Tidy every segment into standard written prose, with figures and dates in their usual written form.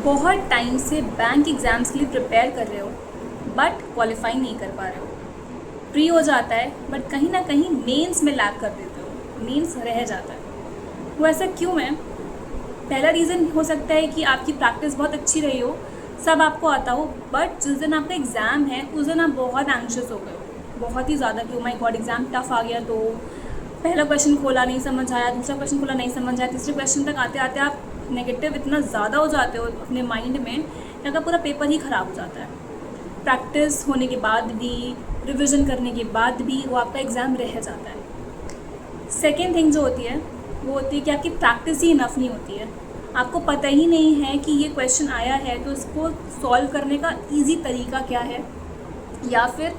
बहुत टाइम से bank exams के लिए प्रिपेयर कर रहे हो बट क्वालिफाई नहीं कर पा रहे हो, प्री हो जाता है बट कहीं ना कहीं मेंस में लैग कर देते हो, मेंस रह जाता है। वो ऐसा क्यों है? पहला रीज़न हो सकता है कि आपकी प्रैक्टिस बहुत अच्छी रही हो, सब आपको आता हो, बट जिस दिन आपका एग्ज़ाम है उस दिन आप बहुत एंग्शियस हो गए हो, बहुत ही ज़्यादा कि oh my god exam tough आ गया, तो पहला क्वेश्चन खोला नहीं समझ आया, दूसरा क्वेश्चन खोला नहीं समझ आया, तीसरे क्वेश्चन तक आते आते आप नेगेटिव इतना ज़्यादा हो जाते हो अपने माइंड में कि आपका पूरा पेपर ही ख़राब हो जाता है। प्रैक्टिस होने के बाद भी, रिविज़न करने के बाद भी वो आपका एग्ज़ाम रह जाता है। सेकेंड थिंग जो होती है वो होती है कि आपकी प्रैक्टिस ही इनफ नहीं होती है। आपको पता ही नहीं है कि ये क्वेश्चन आया है तो इसको सॉल्व करने का ईजी तरीका क्या है, या फिर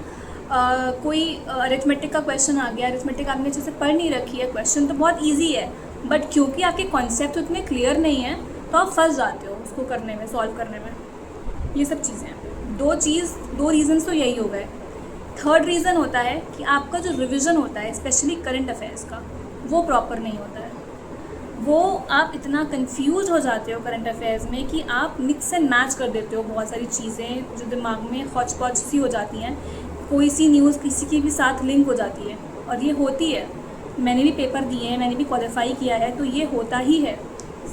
कोई अरिथमेटिक का क्वेश्चन आ गया, अरिथमेटिक आपने अच्छे से पढ़ नहीं रखी है, क्वेश्चन तो बहुत ईजी है बट क्योंकि आपके कॉन्सेप्ट उतने क्लियर नहीं है तो आप फंस जाते हो उसको करने में, सॉल्व करने में। ये सब चीज़ें हैं। दो रीज़न्स तो यही हो गए। थर्ड रीज़न होता है कि आपका जो रिविज़न होता है स्पेशली करंट अफेयर्स का, वो प्रॉपर नहीं होता है। वो आप इतना कंफ्यूज हो जाते हो करंट अफेयर्स में कि आप मिक्स एंड मैच कर देते हो बहुत सारी चीज़ें जो दिमाग में हौच पौच सी हो जाती हैं। कोई सी न्यूज़ किसी के भी साथ लिंक हो जाती है और ये होती है। मैंने भी पेपर दिए हैं, मैंने भी क्वालिफाई किया है, तो ये होता ही है।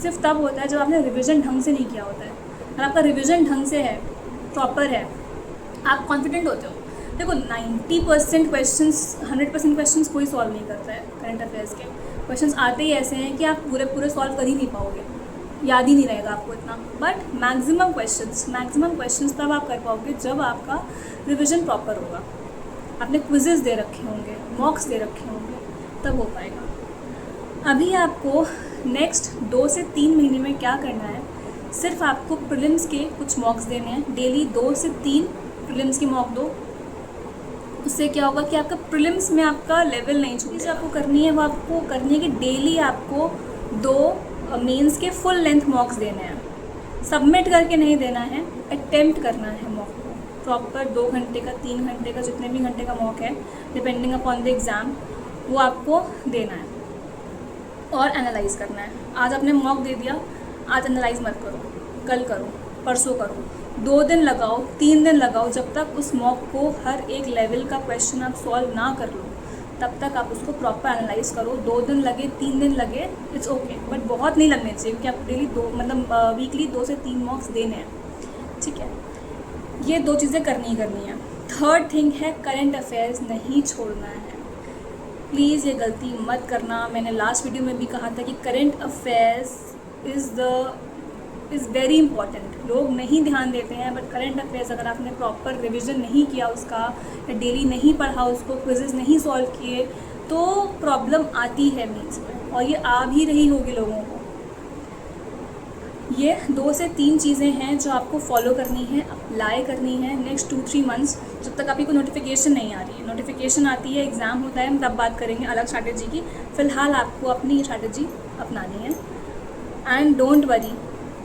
सिर्फ तब होता है जब आपने रिविज़न ढंग से नहीं किया होता है। अगर आपका रिविज़न ढंग से है, प्रॉपर है, आप कॉन्फिडेंट होते हो। देखो 90% क्वेश्चंस, 100% क्वेश्चंस कोई सॉल्व नहीं करता है। करंट अफेयर्स के क्वेश्चंस आते ही ऐसे हैं कि आप पूरे सॉल्व कर ही नहीं पाओगे, याद ही नहीं रहेगा आपको इतना। बट मैक्सिमम क्वेश्चंस तब आप कर पाओगे जब आपका रिविज़न प्रॉपर होगा, आपने क्विजेस दे रखे होंगे, मॉक्स दे रखे होंगे, तब हो पाएगा। अभी आपको नेक्स्ट 2 से 3 महीने में क्या करना है, सिर्फ आपको प्रीलिम्स के कुछ मॉक्स देने हैं। डेली 2 से 3 प्रीलिम्स के मॉक दो। उससे क्या होगा कि आपका प्रीलिम्स में आपका लेवल नहीं छूटेगा। जो आपको करनी है वो आपको करनी है कि डेली आपको 2 मेंस के फुल लेंथ मॉक्स देने हैं। सबमिट करके नहीं देना है, अटेम्प्ट करना है मॉक को प्रॉपर। 2 घंटे का, 3 घंटे का, जितने भी घंटे का मॉक है डिपेंडिंग अपॉन द एग्ज़ाम, वो आपको देना है और एनालाइज़ करना है। आज आपने मॉक दे दिया, आज एनालाइज़ मत करो, कल करो, परसों करो, 2 दिन लगाओ, 3 दिन लगाओ, जब तक उस मॉक को हर एक लेवल का क्वेश्चन आप सॉल्व ना कर लो तब तक आप उसको प्रॉपर एनालाइज़ करो। 2 दिन लगे, 3 दिन लगे, इट्स ओके, बट बहुत नहीं लगने चाहिए क्योंकि आप डेली वीकली 2 से 3 मॉक्स देने हैं, ठीक है। ये 2 चीज़ें करनी ही करनी है। थर्ड थिंग है करंट अफेयर्स नहीं छोड़ना है। प्लीज़ ये गलती मत करना। मैंने लास्ट वीडियो में भी कहा था कि current affairs is very important. लोग नहीं ध्यान देते हैं, बट करंट अफेयर्स अगर आपने प्रॉपर रिविज़न नहीं किया उसका, या डेली नहीं पढ़ा उसको, क्विजेज़ नहीं सॉल्व किए, तो प्रॉब्लम आती है मीन्स में, और ये आ भी रही होगी लोगों को। ये 2 से 3 चीज़ें हैं जो आपको फॉलो करनी है, अप्लाई करनी है नेक्स्ट 2-3 मंथ्स, जब तक आपकी कोई नोटिफिकेशन नहीं आ रही है। नोटिफिकेशन आती है, एग्ज़ाम होता है, हम तब बात करेंगे अलग स्ट्रैटेजी की। फ़िलहाल आपको अपनी स्ट्रैटेजी अपनानी है। एंड डोंट वरी,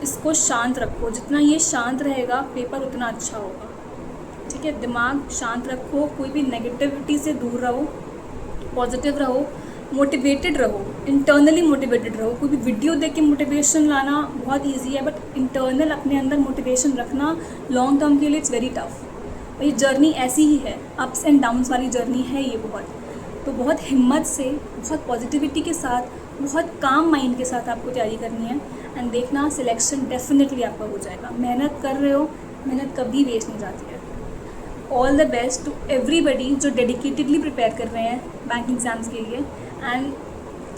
इसको शांत रखो। जितना ये शांत रहेगा पेपर उतना अच्छा होगा, ठीक है। दिमाग शांत रखो, कोई भी नेगेटिविटी से दूर रहो, पॉजिटिव रहो, मोटिवेटेड रहो, इंटरनली मोटिवेटेड रहो। कोई भी वीडियो देख के मोटिवेशन लाना बहुत इजी है, बट इंटरनल अपने अंदर मोटिवेशन रखना लॉन्ग टर्म के लिए इट्स वेरी टफ। और ये जर्नी ऐसी ही है, अप्स एंड डाउन्स वाली जर्नी है ये बहुत। तो बहुत हिम्मत से, बहुत पॉजिटिविटी के साथ, बहुत काम माइंड के साथ आपको तैयारी करनी है। एंड देखना सिलेक्शन डेफिनेटली आपका हो जाएगा। मेहनत कर रहे हो, मेहनत कभी वेस्ट नहीं जाती है। All the best to everybody जो डेडिकेटेडली प्रिपेयर कर रहे हैं बैंक एग्ज़ाम्स के लिए। एंड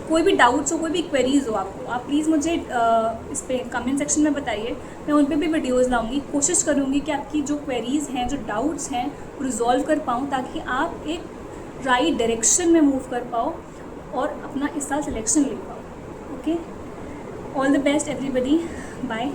कोई भी डाउट्स हो, कोई भी क्वेरीज़ हो आपको, आप प्लीज़ मुझे इस पर कमेंट सेक्शन में बताइए। मैं उन पर भी वीडियोज़ लाऊंगी। कोशिश करूँगी कि आपकी जो क्वेरीज़ हैं, जो डाउट्स हैं, वो रिजॉल्व कर पाऊँ, ताकि आप एक राइट डायरेक्शन में मूव कर पाओ और अपना इस साल सिलेक्शन ले पाओ। Okay, all the best everybody, bye.